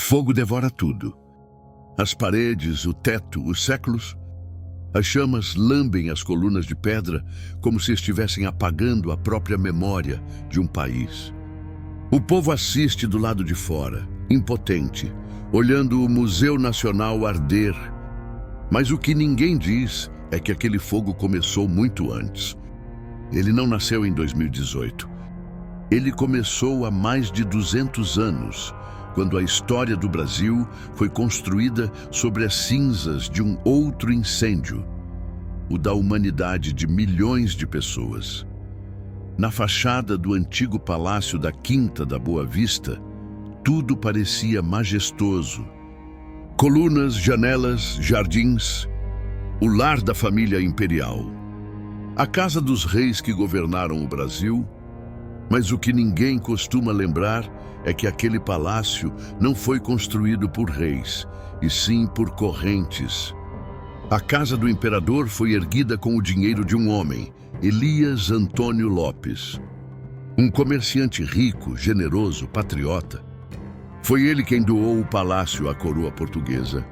fogo devora tudo. As paredes, o teto, os séculos. As chamas lambem as colunas de pedra como se estivessem apagando a própria memória de um país. O povo assiste do lado de fora, impotente, olhando o Museu Nacional arder. Mas o que ninguém diz é que aquele fogo começou muito antes. Ele não nasceu em 2018. Ele começou há mais de 200 anos, quando a história do Brasil foi construída sobre as cinzas de um outro incêndio, o da humanidade de milhões de pessoas. Na fachada do antigo palácio da Quinta da Boa Vista, tudo parecia majestoso. Colunas, janelas, jardins, o lar da família imperial. A casa dos reis que governaram o Brasil. Mas o que ninguém costuma lembrar é que aquele palácio não foi construído por reis, e sim por correntes. A casa do imperador foi erguida com o dinheiro de um homem, Elias Antônio Lopes. Um comerciante rico, generoso, patriota. Foi ele quem doou o palácio à coroa portuguesa.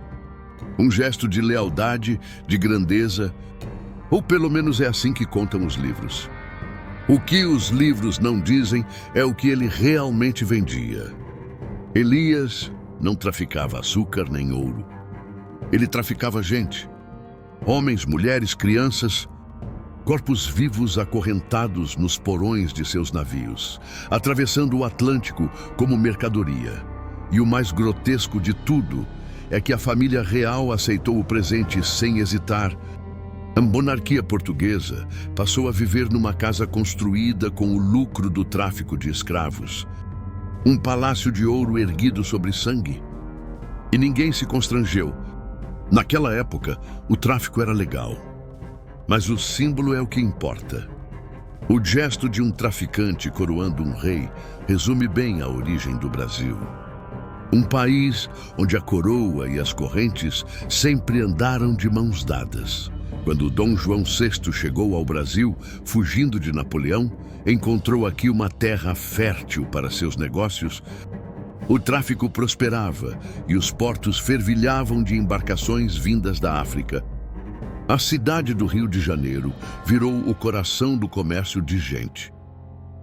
Um gesto de lealdade, de grandeza, ou pelo menos é assim que contam os livros. O que os livros não dizem é o que ele realmente vendia. Elias não traficava açúcar nem ouro. Ele traficava gente. Homens, mulheres, crianças, corpos vivos acorrentados nos porões de seus navios, atravessando o Atlântico como mercadoria. E o mais grotesco de tudo é que a família real aceitou o presente sem hesitar. A monarquia portuguesa passou a viver numa casa construída com o lucro do tráfico de escravos. Um palácio de ouro erguido sobre sangue. E ninguém se constrangeu. Naquela época, o tráfico era legal. Mas o símbolo é o que importa. O gesto de um traficante coroando um rei resume bem a origem do Brasil. Um país onde a coroa e as correntes sempre andaram de mãos dadas. Quando Dom João VI chegou ao Brasil, fugindo de Napoleão, encontrou aqui uma terra fértil para seus negócios. O tráfico prosperava e os portos fervilhavam de embarcações vindas da África. A cidade do Rio de Janeiro virou o coração do comércio de gente.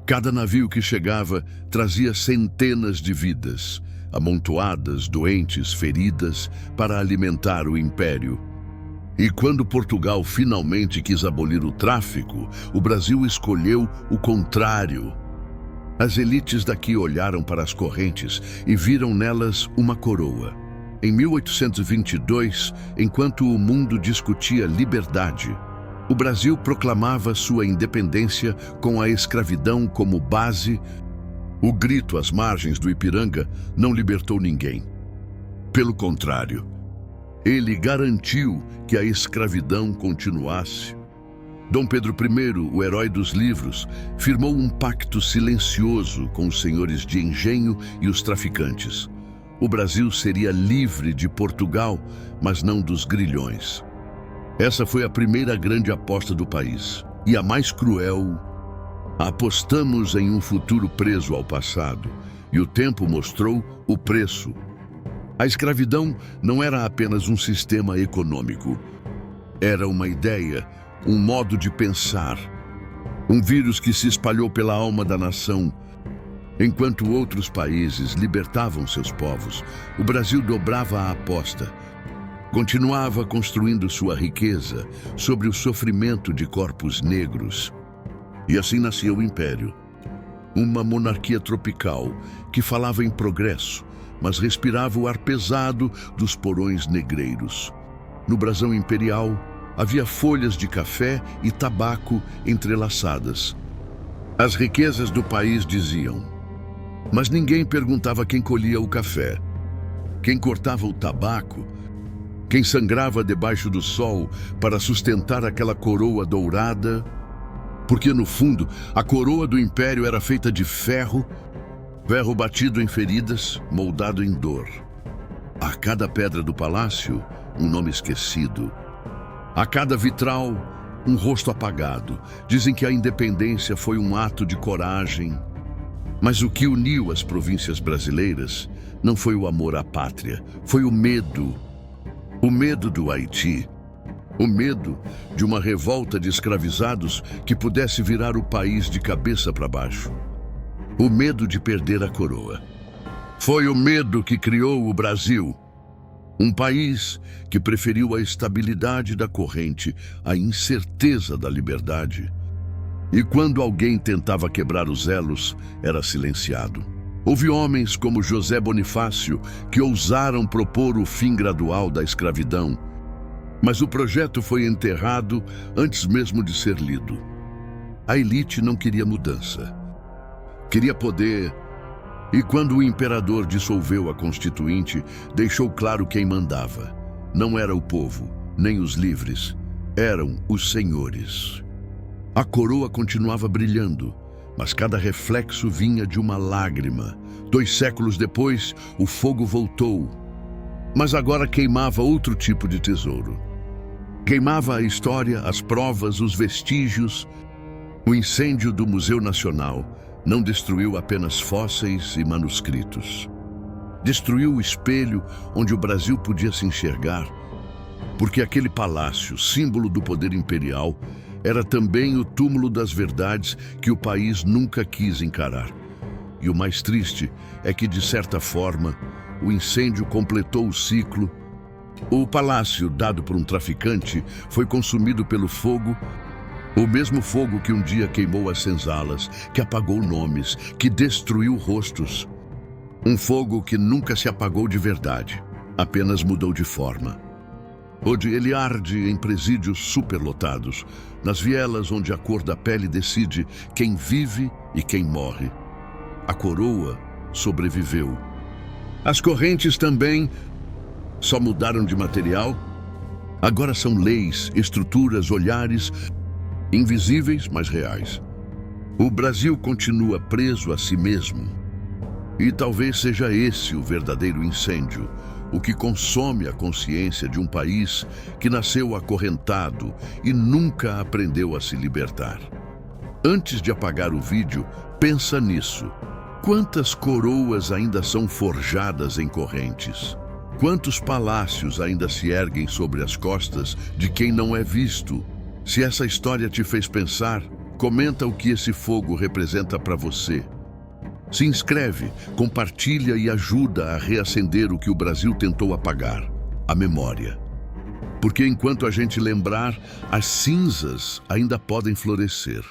Cada navio que chegava trazia centenas de vidas, amontoadas, doentes, feridas, para alimentar o império. E quando Portugal finalmente quis abolir o tráfico, o Brasil escolheu o contrário. As elites daqui olharam para as correntes e viram nelas uma coroa. Em 1822, enquanto o mundo discutia liberdade, o Brasil proclamava sua independência com a escravidão como base. O grito às margens do Ipiranga não libertou ninguém. Pelo contrário, ele garantiu que a escravidão continuasse. Dom Pedro I, o herói dos livros, firmou um pacto silencioso com os senhores de engenho e os traficantes. O Brasil seria livre de Portugal, mas não dos grilhões. Essa foi a primeira grande aposta do país, e a mais cruel. Apostamos em um futuro preso ao passado, e o tempo mostrou o preço. A escravidão não era apenas um sistema econômico. Era uma ideia, um modo de pensar. Um vírus que se espalhou pela alma da nação. Enquanto outros países libertavam seus povos, o Brasil dobrava a aposta. Continuava construindo sua riqueza sobre o sofrimento de corpos negros. E assim nascia o Império. Uma monarquia tropical que falava em progresso, mas respirava o ar pesado dos porões negreiros. No brasão imperial, havia folhas de café e tabaco entrelaçadas. As riquezas do país diziam, mas ninguém perguntava quem colhia o café, quem cortava o tabaco, quem sangrava debaixo do sol para sustentar aquela coroa dourada, porque no fundo a coroa do império era feita de ferro batido em feridas, moldado em dor. A cada pedra do palácio, um nome esquecido. A cada vitral, um rosto apagado. Dizem que a independência foi um ato de coragem. Mas o que uniu as províncias brasileiras não foi o amor à pátria, foi o medo. O medo do Haiti. O medo de uma revolta de escravizados que pudesse virar o país de cabeça para baixo. O medo de perder a coroa. Foi o medo que criou o Brasil. Um país que preferiu a estabilidade da corrente à incerteza da liberdade. E quando alguém tentava quebrar os elos, era silenciado. Houve homens como José Bonifácio que ousaram propor o fim gradual da escravidão, mas o projeto foi enterrado antes mesmo de ser lido. A elite não queria mudança. Queria poder. E quando o imperador dissolveu a Constituinte, deixou claro quem mandava. Não era o povo, nem os livres. Eram os senhores. A coroa continuava brilhando, mas cada reflexo vinha de uma lágrima. 2 séculos depois, o fogo voltou. Mas agora queimava outro tipo de tesouro. Queimava a história, as provas, os vestígios. O incêndio do Museu Nacional não destruiu apenas fósseis e manuscritos. Destruiu o espelho onde o Brasil podia se enxergar, porque aquele palácio, símbolo do poder imperial, era também o túmulo das verdades que o país nunca quis encarar. E o mais triste é que, de certa forma, o incêndio completou o ciclo. O palácio, dado por um traficante, foi consumido pelo fogo, o mesmo fogo que um dia queimou as senzalas, que apagou nomes, que destruiu rostos. Um fogo que nunca se apagou de verdade, apenas mudou de forma. Hoje ele arde em presídios superlotados, nas vielas onde a cor da pele decide quem vive e quem morre. A coroa sobreviveu. As correntes também só mudaram de material. Agora são leis, estruturas, olhares, invisíveis, mas reais. O Brasil continua preso a si mesmo. E talvez seja esse o verdadeiro incêndio, o que consome a consciência de um país que nasceu acorrentado e nunca aprendeu a se libertar. Antes de apagar o vídeo, pensa nisso. Quantas coroas ainda são forjadas em correntes? Quantos palácios ainda se erguem sobre as costas de quem não é visto? Se essa história te fez pensar, comenta o que esse fogo representa para você. Se inscreve, compartilha e ajuda a reacender o que o Brasil tentou apagar, a memória. Porque enquanto a gente lembrar, as cinzas ainda podem florescer.